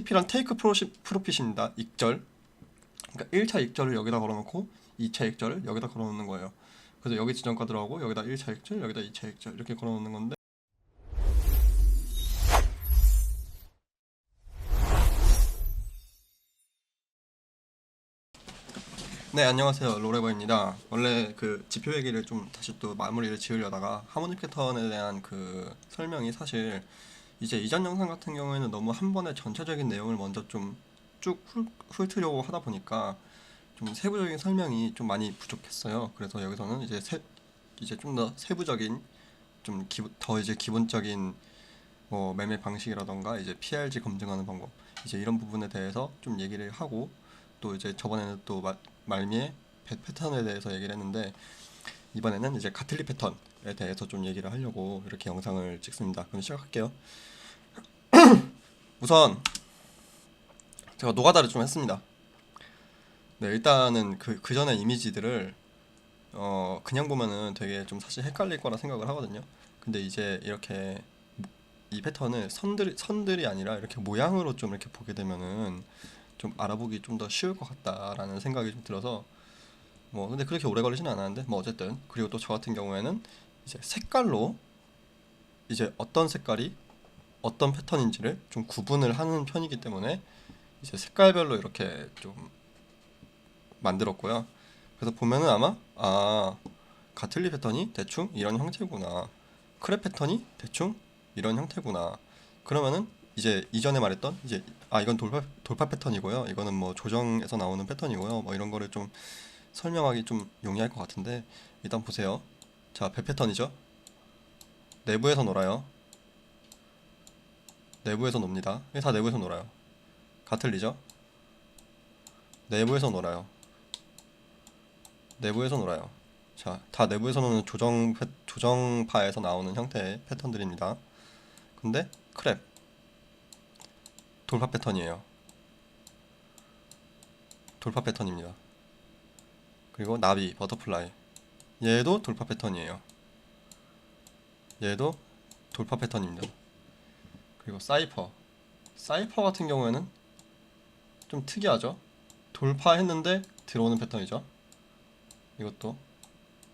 TP란 테이크 프로핏입니다. 익절. 그러니까 1차 익절을 여기다 걸어놓고 2차 익절을 여기다 걸어놓는 거예요. 그래서 여기 지정가 들어가고 여기다 1차 익절, 여기다 2차 익절 이렇게 걸어놓는 건데, 네, 안녕하세요. 로레버입니다. 원래 그 지표 얘기를 좀 다시 또 마무리를 지으려다가 하모닉 패턴에 대한 그 설명이 사실 이제 이전 영상 같은 경우에는 너무 한 번에 전체적인 내용을 먼저 좀 쭉 훑으려고 하다 보니까 좀 세부적인 설명이 좀 많이 부족했어요. 그래서 여기서는 이제 좀 더 세부적인 더 이제 기본적인 뭐 매매 방식이라던가 이제 PRG 검증하는 방법 이제 이런 부분에 대해서 좀 얘기를 하고, 또 이제 저번에는 또 말미에 패턴에 대해서 얘기를 했는데, 이번에는 이제 가틀리 패턴에 대해서 좀 얘기를 하려고 이렇게 영상을 찍습니다. 그럼 시작할게요. 우선 제가 노가다를 좀 했습니다. 네, 일단은 그 전에 이미지들을 그냥 보면은 되게 좀 사실 헷갈릴 거라 생각을 하거든요. 근데 이제 이렇게 이 패턴을 선들이 아니라 이렇게 모양으로 좀 이렇게 보게 되면은 좀 알아보기 좀 더 쉬울 것 같다라는 생각이 좀 들어서, 뭐 근데 그렇게 오래 걸리지는 않았는데 뭐 어쨌든. 그리고 또 저 같은 경우에는 이제 색깔로 이제 어떤 색깔이 어떤 패턴인지를 좀 구분을 하는 편이기 때문에 이제 색깔별로 이렇게 좀 만들었고요. 그래서 보면은 아마 가틀리 패턴이 대충 이런 형태구나, 크랩 패턴이 대충 이런 형태구나, 그러면은 이제 이전에 말했던 이제 이건 돌파 패턴이고요, 이거는 뭐 조정에서 나오는 패턴이고요, 뭐 이런 거를 좀 설명하기 좀 용이할 것 같은데, 일단 보세요. 자, 배 패턴이죠. 내부에서 놀아요. 내부에서 놉니다. 이게 다 내부에서 놀아요. 가틀리죠. 내부에서 놀아요. 내부에서 놀아요. 자, 다 내부에서 노는 조정파에서 나오는 형태의 패턴들입니다. 근데 크랩 돌파 패턴이에요. 돌파 패턴입니다. 그리고 나비 버터플라이, 얘도 돌파 패턴이에요. 얘도 돌파 패턴입니다. 그리고 사이퍼 같은 경우에는 좀 특이하죠. 돌파했는데 들어오는 패턴이죠. 이것도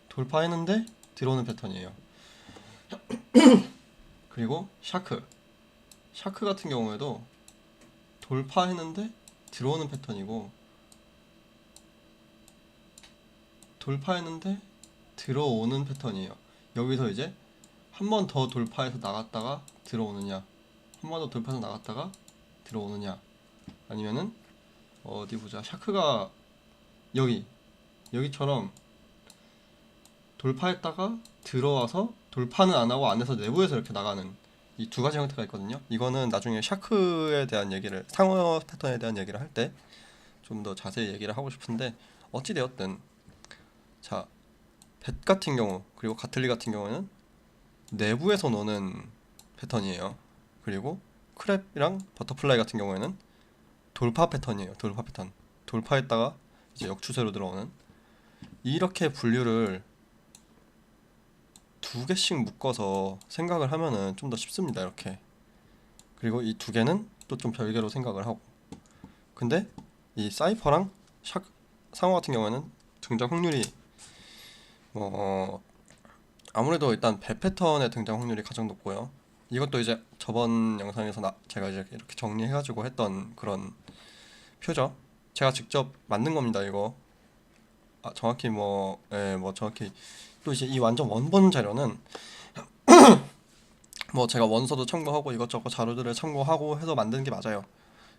돌파했는데 들어오는 패턴이에요. 그리고 샤크 같은 경우에도 돌파했는데 들어오는 패턴이고, 돌파했는데 들어오는 패턴이에요. 여기서 이제 한 번 더 돌파해서 나갔다가 들어오느냐, 한 번 더 돌파해서 나갔다가 들어오느냐, 아니면은 어디 보자, 샤크가 여기처럼 돌파했다가 들어와서 돌파는 안 하고 안에서 내부에서 이렇게 나가는 이 두 가지 형태가 있거든요. 이거는 나중에 샤크에 대한 얘기를, 상어 패턴에 대한 얘기를 할 때 좀 더 자세히 얘기를 하고 싶은데, 어찌 되었든 자, 벳 같은 경우 그리고 가틀리 같은 경우는 내부에서 노는 패턴이에요. 그리고 크랩이랑 버터플라이 같은 경우에는 돌파 패턴이에요. 돌파 패턴. 돌파했다가 이제 역추세로 들어오는, 이렇게 분류를 두 개씩 묶어서 생각을 하면은 좀 더 쉽습니다. 이렇게. 그리고 이 두 개는 또 좀 별개로 생각을 하고. 근데 이 사이퍼랑 상어 같은 경우에는 등장 확률이 아무래도 일단 배 패턴의 등장 확률이 가장 높고요. 이것도 이제 저번 영상에서 제가 이제 이렇게 정리해가지고 했던 그런 표죠. 제가 직접 만든 겁니다. 이거 정확히 정확히 또 이제 이 완전 원본 자료는 뭐 제가 원서도 참고하고 이것저것 자료들을 참고하고 해서 만든 게 맞아요.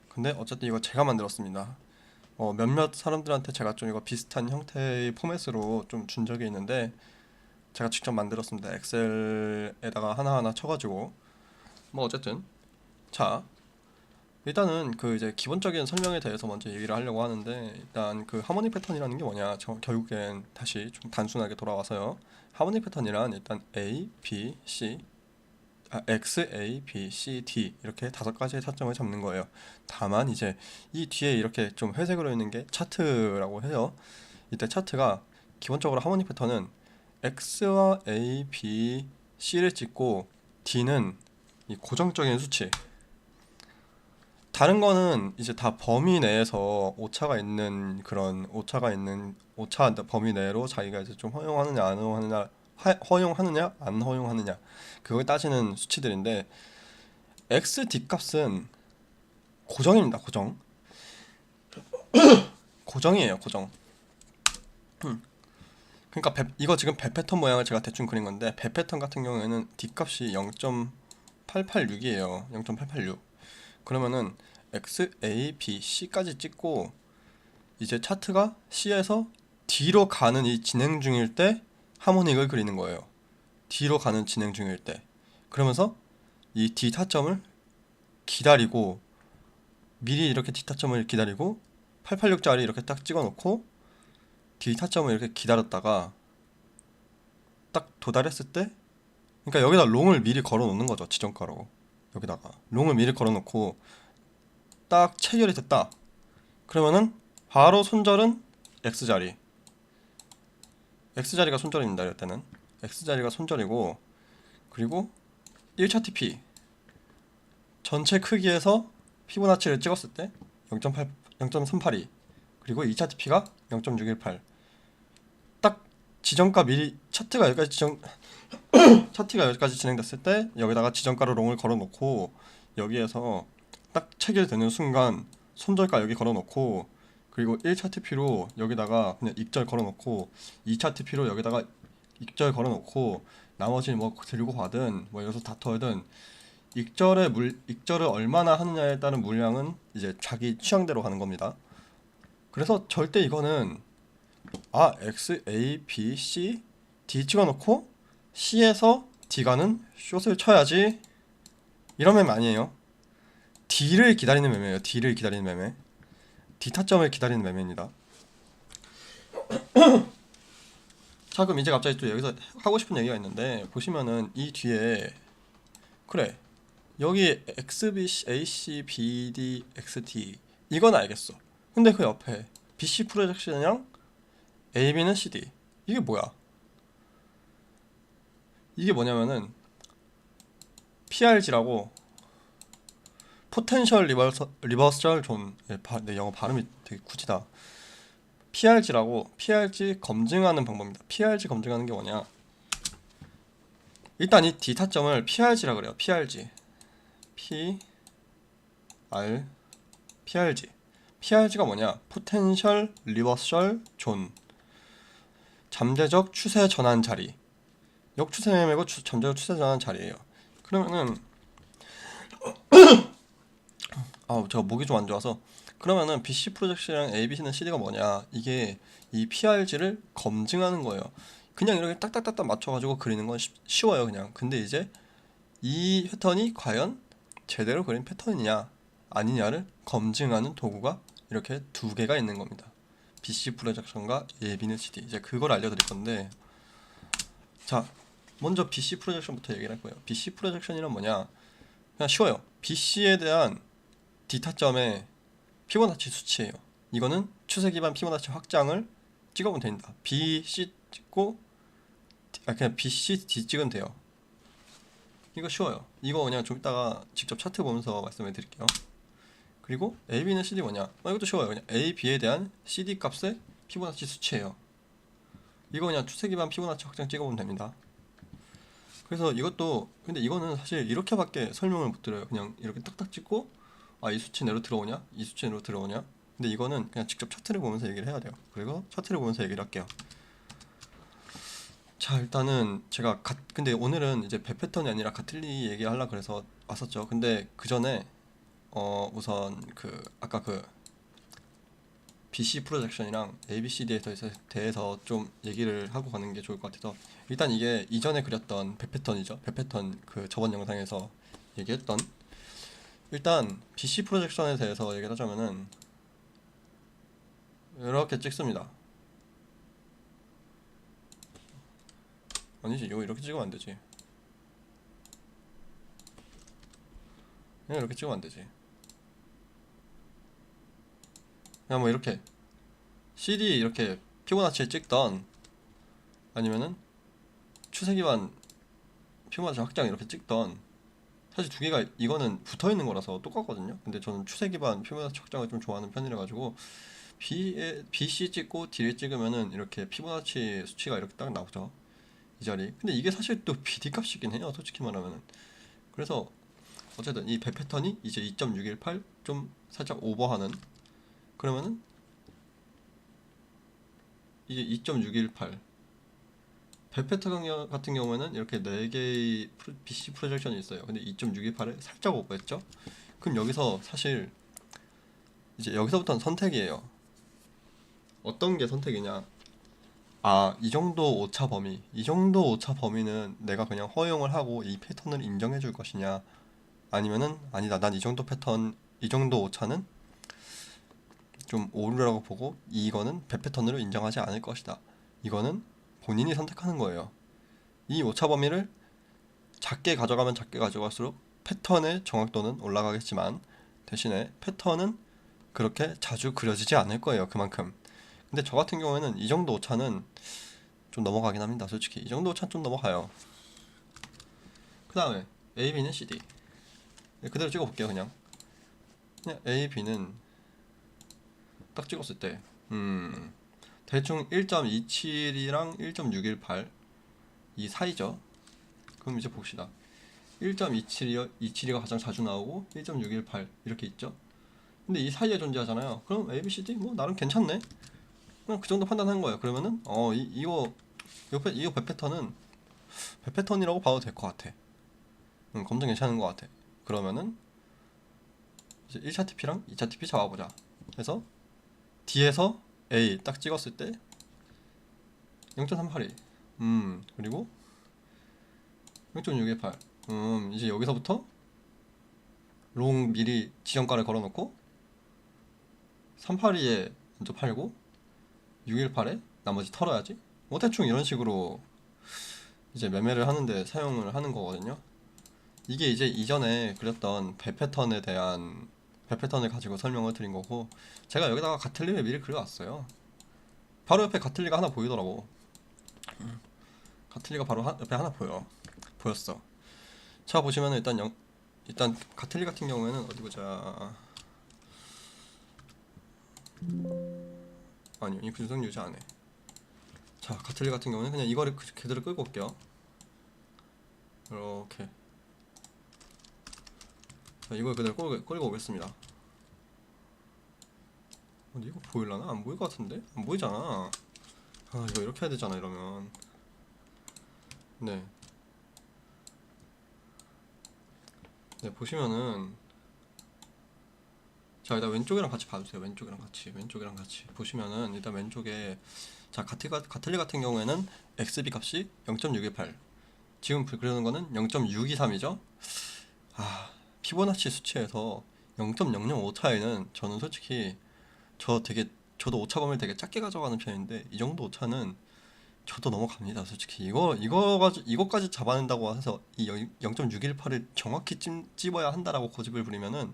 근데 어쨌든 이거 제가 만들었습니다. 몇몇 사람들한테 제가 좀 이거 비슷한 형태의 포맷으로 좀 준 적이 있는데 제가 직접 만들었습니다. 엑셀에다가 하나하나 쳐가지고. 뭐 어쨌든 자, 일단은 그 이제 기본적인 설명에 대해서 먼저 얘기를 하려고 하는데, 일단 그 하모닉 패턴이라는 게 뭐냐, 결국엔 다시 좀 단순하게 돌아와서요. 하모닉 패턴이란 일단 A, B, C, X, A, B, C, D 이렇게 다섯 가지의 차점을 잡는 거예요. 다만 이제 이 뒤에 이렇게 좀 회색으로 있는 게 차트라고 해요. 이때 차트가 기본적으로 하모닉 패턴은 X와 A, B, C를 찍고 D는 이 고정적인 수치, 다른 거는 이제 다 범위 내에서 오차 범위 내로 자기가 이제 좀 허용하느냐 안 허용하느냐 허용하느냐 안 허용하느냐 그걸 따지는 수치들인데 XD 값은 고정입니다. 고정이에요. 고정. 그러니까 이거 지금 배 패턴 모양을 제가 대충 그린 건데 배 패턴 같은 경우에는 D 값이 0.886이에요. 0.886. 그러면은 X, A, B, C까지 찍고 이제 차트가 C에서 D로 가는 이 진행 중일 때 하모닉을 그리는 거예요. D로 가는 진행 중일 때. 그러면서 이 D 타점을 기다리고 미리 이렇게 D 타점을 기다리고 886짜리 이렇게 딱 찍어놓고 D 타점을 이렇게 기다렸다가 딱 도달했을 때 그러니까 여기다 롱을 미리 걸어놓는 거죠. 지정가로 여기다가 롱을 미리 걸어놓고 딱 체결이 됐다. 그러면은 바로 손절은 X자리. X자리가 손절입니다. 이럴 때는 X자리가 손절이고 그리고 1차 TP 전체 크기에서 피보나치를 찍었을 때 0.8, 0.382 그리고 2차 TP가 0.618 딱 지정가 미리 차트가 여기까지 진행됐을 때 여기다가 지정가로 롱을 걸어놓고 여기에서 딱 체결되는 순간 손절가 여기 걸어놓고 그리고 1차 TP로 여기다가 그냥 익절 걸어놓고 2차 TP로 여기다가 익절 걸어놓고 나머지 뭐 들고 가든 뭐 여기서 다투든 익절을 얼마나 하느냐에 따른 물량은 이제 자기 취향대로 가는 겁니다. 그래서 절대 이거는 X, A, B, C, D 찍어놓고 C에서 D 가는 숏을 쳐야지 이런 매매 아니에요. D를 기다리는 매매예요. D를 기다리는 매매. D 타점을 기다리는 매매입니다. 자 그럼 이제 갑자기 또 여기서 하고 싶은 얘기가 있는데 보시면은 이 뒤에 그래 여기 XB, AC, BD, XD 이건 알겠어. 근데 그 옆에 BC 프로젝션이랑 AB는 CD 이게 뭐야? 이게 뭐냐면은 PRG라고 포텐셜 리버설 존 내 영어 발음이 되게 굳이다. PRG라고 PRG 검증하는 방법입니다. PRG 검증하는 게 뭐냐? 일단 이 D 타점을 PRG라 그래요. PRG PRG가 뭐냐? 포텐셜 리버설 존 잠재적 추세 전환 자리 역추세 매매고 잠재적 추세 전환 자리예요. 그러면은 제가 목이 좀 안 좋아서 그러면은 BC 프로젝션이랑 ABC는 CD가 뭐냐? 이게 이 PRG를 검증하는 거예요. 그냥 이렇게 딱딱딱딱 맞춰가지고 그리는 건 쉬워요, 그냥. 근데 이제 이 패턴이 과연 제대로 그린 패턴이냐 아니냐를 검증하는 도구가 이렇게 두 개가 있는 겁니다. BC 프로젝션과 AB는 CD. 이제 그걸 알려드릴 건데, 자, 먼저 BC 프로젝션부터 얘기를 할 거예요. BC 프로젝션이란 뭐냐? 그냥 쉬워요. BC에 대한 D 타점의 피보나치 수치예요. 이거는 추세 기반 피보나치 확장을 찍어보면 됩니다. BC 찍고 그냥 BC D 찍으면 돼요. 이거 쉬워요. 이거 그냥 좀 이따가 직접 차트 보면서 말씀해 드릴게요. 그리고 AB는 CD 뭐냐? 이것도 쉬워요. 그냥 AB에 대한 CD 값의 피보나치 수치예요. 이거 그냥 추세 기반 피보나치 확장 찍어보면 됩니다. 그래서 이것도 근데 이거는 사실 이렇게밖에 설명을 못 드려요. 그냥 이렇게 딱딱 찍고 이 수치 내로 들어오냐? 이 수치 내로 들어오냐? 근데 이거는 그냥 직접 차트를 보면서 얘기를 해야 돼요. 그리고 차트를 보면서 얘기를 할게요. 자 일단은 제가 근데 오늘은 이제 배 패턴이 아니라 가틀리 얘기하려고 그래서 왔었죠. 근데 그 전에 우선 아까 BC 프로젝션이랑 ABCD에 대해서 좀 얘기를 하고 가는 게 좋을 것 같아서 일단 이게 이전에 그렸던 배 패턴이죠. 배 패턴 저번 영상에서 얘기했던 일단 BC 프로젝션에 대해서 얘기를 하자면은 이렇게 찍습니다. 아니지 이거 이렇게 찍으면 안되지. 그냥 이렇게 찍으면 안되지. 그냥 뭐 이렇게 CD 이렇게 피보나치에 찍던 아니면은 추세기반 피보나치 확장 이렇게 찍던 사실 두 개가 이거는 붙어 있는 거라서 똑같거든요. 근데 저는 추세 기반 피보나치 확장을 좀 좋아하는 편이라 가지고 BC 찍고 D를 찍으면은 이렇게 피보나치 수치가 이렇게 딱 나오죠. 이 자리. 근데 이게 사실 또 BD 값이긴 해요. 솔직히 말하면은. 그래서 어쨌든 이 배 패턴이 이제 2.618 좀 살짝 오버하는, 그러면은 이게 2.618 배 패턴 같은 경우에는 이렇게 4개의 BC 프로젝션이 있어요. 근데 2.618에 살짝 오버했죠. 그럼 여기서 사실 이제 여기서부터는 선택이에요. 어떤 게 선택이냐? 아, 이 정도 오차 범위, 이 정도 오차 범위는 내가 그냥 허용을 하고 이 패턴을 인정해 줄 것이냐, 아니면은 아니다, 난 이 정도 패턴, 이 정도 오차는 좀 오류라고 보고 이거는 배 패턴으로 인정하지 않을 것이다. 이거는 본인이 선택하는 거예요. 이 오차 범위를 작게 가져가면 작게 가져갈수록 패턴의 정확도는 올라가겠지만 대신에 패턴은 그렇게 자주 그려지지 않을 거예요. 그만큼. 근데 저 같은 경우에는 이 정도 오차는 좀 넘어가긴 합니다. 솔직히 이 정도 오차는 좀 넘어가요. 그 다음에 A, B는 CD. 그대로 찍어볼게요. 그냥 A, B는 딱 찍었을 때 대충 1.27이랑 1.618 이 사이죠. 그럼 이제 봅시다. 1.27이 가장 자주 나오고 1.618 이렇게 있죠. 근데 이 사이에 존재하잖아요. 그럼 A, B, C, D 뭐 나름 괜찮네. 그냥 그 정도 판단한 거예요. 그러면은 이거 배 패턴은 배 패턴이라고 봐도 될 것 같아. 검증 괜찮은 것 같아. 그러면은 이제 1차 TP랑 2차 TP 잡아보자. 그래서 D에서 A 딱 찍었을 때 0.382. 그리고 0.618. 이제 여기서부터 롱 미리 지정가를 걸어놓고 382에 먼저 팔고 618에 나머지 털어야지. 뭐 대충 이런 식으로 이제 매매를 하는데 사용을 하는 거거든요. 이게 이제 이전에 그렸던 배 패턴에 대한 배 패턴을 가지고 설명을 드린 거고, 제가 여기다가 가틀리를 미리 그려왔어요. 바로 옆에 가틀리가 하나 보이더라고. 가틀리가 바로 옆에 하나 보였어. 자, 보시면 일단 가틀리 같은 경우에는 어디 보자. 아니요, 이 분석 유지 안 해. 자, 가틀리 같은 경우는 그냥 이거를 그대로 끌고 올게요. 이렇게. 자, 이걸 그대로 끌고 오겠습니다. 근데 이거 보일라나? 안 보일 것 같은데? 안 보이잖아. 아, 이거 이렇게 해야 되잖아, 이러면. 네. 네, 보시면은. 자, 일단 왼쪽이랑 같이 봐주세요. 왼쪽이랑 같이. 보시면은, 일단 왼쪽에. 자, 가틀리 같은 경우에는 XB 값이 0.618. 지금 그리는 거는 0.623이죠? 아, 피보나치 수치에서 0.005 차이는 저는 솔직히 저도 오차범위를 되게 작게 가져가는 편인데 이 정도 오차는 저도 넘어갑니다. 솔직히 이거까지 잡아낸다고 해서 이 0.618을 정확히 찝어야 한다라고 고집을 부리면은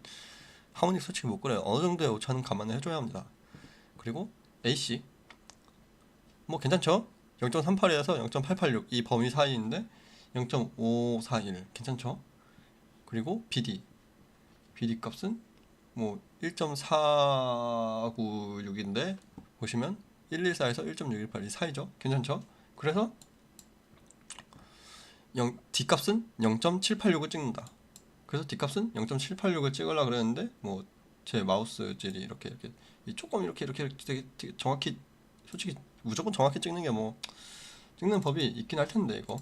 하모닉 솔직히 못 그래요. 어느 정도의 오차는 감안을 해줘야 합니다. 그리고 AC 뭐 괜찮죠? 0.38에서 0.886 이 범위 사이인데 0.541 괜찮죠? 그리고 BD 값은 뭐 1.496인데 보시면 114에서 1.618이 사이죠. 괜찮죠? 그래서 D 값은 0.786을 찍는다. 그래서 D 값은 0.786을 찍으려고 그랬는데 뭐 제 마우스 질이 이렇게 조금 이렇게 되게 정확히, 솔직히 무조건 정확히 찍는 게 뭐 찍는 법이 있긴 할 텐데 이거.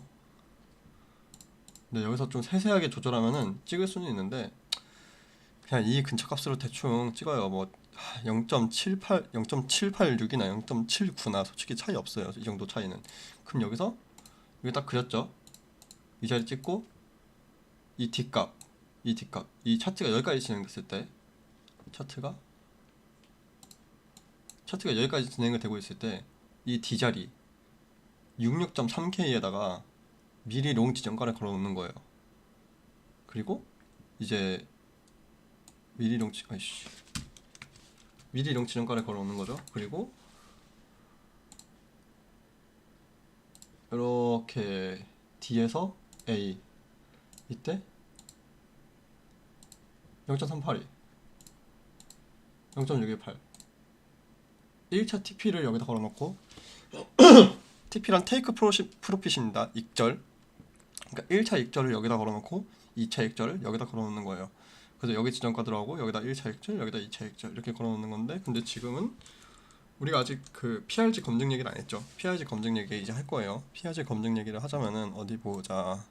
근데 여기서 좀 세세하게 조절하면은 찍을 수는 있는데 그냥 이 근처 값으로 대충 찍어요. 뭐 0.76이나 0.79나 솔직히 차이 없어요. 이 정도 차이는. 그럼 여기서 여기 딱 그렸죠. 이 자리 찍고 이 D값, 이 차트가 여기까지 진행됐을 때 차트가 여기까지 진행이 되고 있을 때 이 D자리 66.3K에다가 미리 롱 지정가를 걸어 놓는 거예요. 그리고 이제 미리 롱 지정가를 걸어 놓는 거죠. 그리고 이렇게 D에서 A 이때 0.382 0.618 1차 TP를 여기다 걸어놓고 TP란 테이크 프로핏입니다. 익절. 그러니까 1차 익절을 여기다 걸어놓고 2차 익절을 여기다 걸어놓는 거예요. 그래서 여기 지정가 들어가고 여기다 1차 익절, 여기다 2차 익절 이렇게 걸어놓는 건데, 근데 지금은 우리가 아직 그 PRG 검증 얘기를 안 했죠. PRG 검증 얘기 이제 할 거예요. PRG 검증 얘기를 하자면은 어디 보자.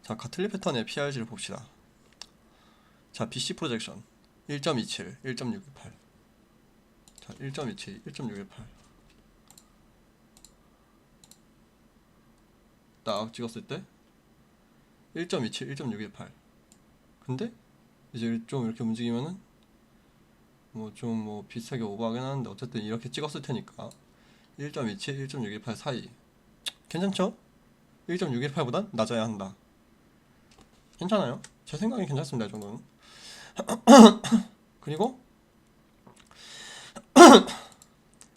자, 가틀리 패턴의 PRG를 봅시다. 자, BC 프로젝션 1.27, 1.618. 자, 1.27, 1.618. 딱 찍었을 때 1.27, 1.618. 근데 이제 좀 이렇게 움직이면은 뭐 좀 비슷하게 오버하긴 하는데 어쨌든 이렇게 찍었을 테니까 1.27, 1.618 사이 괜찮죠? 1.618보단 낮아야 한다. 괜찮아요. 제 생각엔 괜찮습니다. 이 정도는. 그리고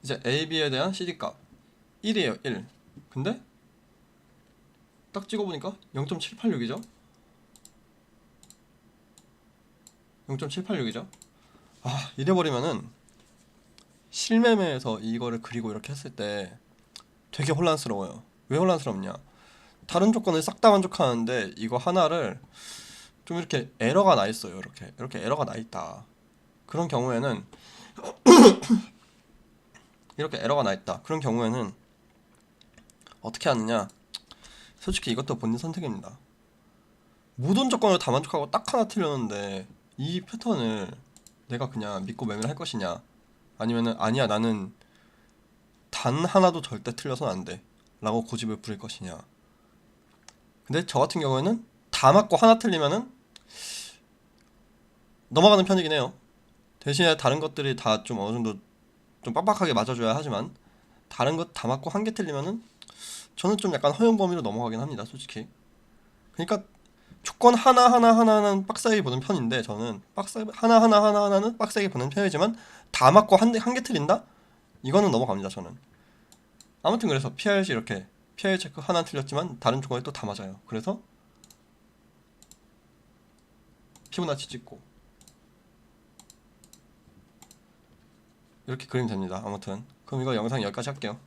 이제 AB에 대한 CD값 1이에요. 1. 근데 딱 찍어보니까 0.786이죠. 0.786이죠. 아, 이래버리면은 실매매에서 이거를 그리고 이렇게 했을 때 되게 혼란스러워요. 왜 혼란스럽냐? 다른 조건을 싹 다 만족하는데 이거 하나를 좀 이렇게 에러가 나 있어요. 이렇게 에러가 나 있다. 그런 경우에는 이렇게 에러가 나 있다. 그런 경우에는 어떻게 하느냐? 솔직히 이것도 본인 선택입니다. 모든 조건을 다 만족하고 딱 하나 틀렸는데 이 패턴을 내가 그냥 믿고 매매를 할 것이냐, 아니면은 아니야 나는 단 하나도 절대 틀려서는 안 돼 라고 고집을 부릴 것이냐. 근데 저 같은 경우에는 다 맞고 하나 틀리면은 넘어가는 편이긴 해요. 대신에 다른 것들이 다 좀 어느 정도 좀 빡빡하게 맞아줘야 하지만 다른 것 다 맞고 한 개 틀리면은 저는 좀 약간 허용 범위로 넘어가긴 합니다, 솔직히. 그러니까 조건 하나하나는 빡세게 보는 편인데, 저는 하나하나는 빡세게 보는 편이지만 다 맞고 한 개 틀린다? 이거는 넘어갑니다, 저는. 아무튼 그래서 PRG 이렇게 PRG 체크 하나 틀렸지만 다른 조건이 또 다 맞아요. 그래서 피보나치 찍고 이렇게 그리면 됩니다. 아무튼 그럼 이거 영상 여기까지 할게요.